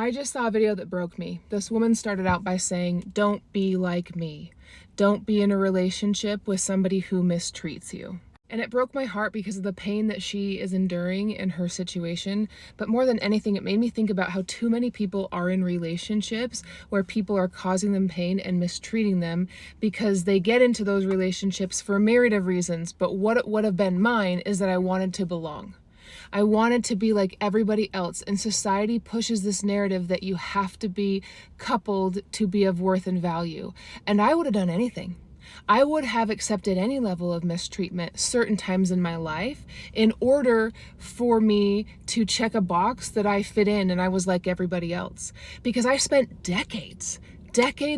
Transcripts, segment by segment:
I just saw a video that broke me. This woman started out by saying, "Don't be like me. Don't be in a relationship with somebody who mistreats you." And it broke my heart because of the pain that she is enduring in her situation. But more than anything, it made me think about how too many people are in relationships where people are causing them pain and mistreating them because they get into those relationships for a myriad of reasons. But what would have been mine is that I wanted to belong. I wanted to be like everybody else, and society pushes this narrative that you have to be coupled to be of worth and value. And I would have done anything. I would have accepted any level of mistreatment certain times in my life in order for me to check a box that I fit in and I was like everybody else. Because I spent decades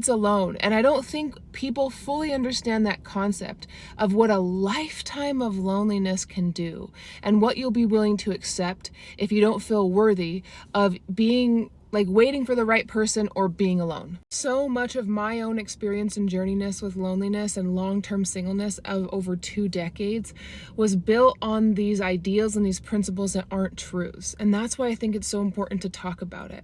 alone. And I don't think people fully understand that concept of what a lifetime of loneliness can do and what you'll be willing to accept if you don't feel worthy of being like waiting for the right person or being alone. So much of my own experience and journeyness with loneliness and long-term singleness of over 2 decades was built on these ideals and these principles that aren't truths. And that's why I think it's so important to talk about it.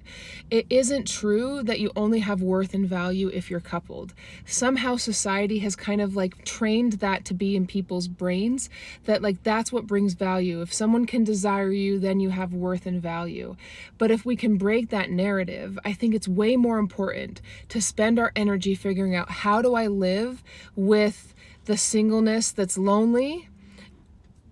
It isn't true that you only have worth and value if you're coupled. Somehow society has kind of like trained that to be in people's brains, that like that's what brings value. If someone can desire you, then you have worth and value. But if we can break that narrative, I think it's way more important to spend our energy figuring out, how do I live with the singleness that's lonely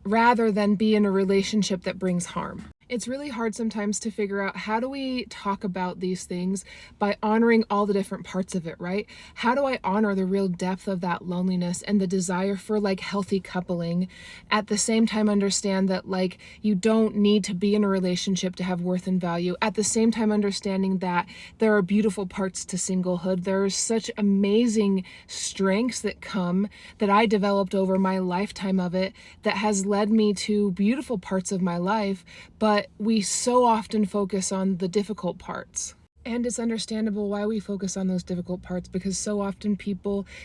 rather than be in a relationship that brings harm. It's really hard sometimes to figure out, how do we talk about these things by honoring all the different parts of it, right? How do I honor the real depth of that loneliness and the desire for like healthy coupling, at the same time understand that like you don't need to be in a relationship to have worth and value, at the same time understanding that there are beautiful parts to singlehood. There's such amazing strengths that come that I developed over my lifetime of it that has led me to beautiful parts of my life, but we so often focus on the difficult parts. And it's understandable why we focus on those difficult parts, because so often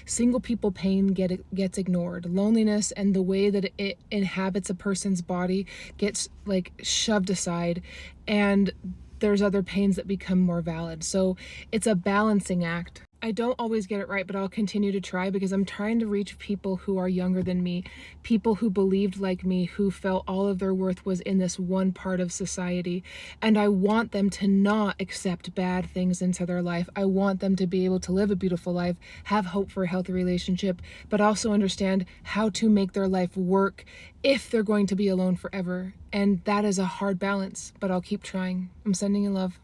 single people pain gets ignored. Loneliness and the way that it inhabits a person's body gets like shoved aside, and there's other pains that become more valid. So it's a balancing act. I don't always get it right, but I'll continue to try, because I'm trying to reach people who are younger than me, people who believed like me, who felt all of their worth was in this one part of society. And I want them to not accept bad things into their life. I want them to be able to live a beautiful life, have hope for a healthy relationship, but also understand how to make their life work if they're going to be alone forever. And that is a hard balance, but I'll keep trying. I'm sending you love.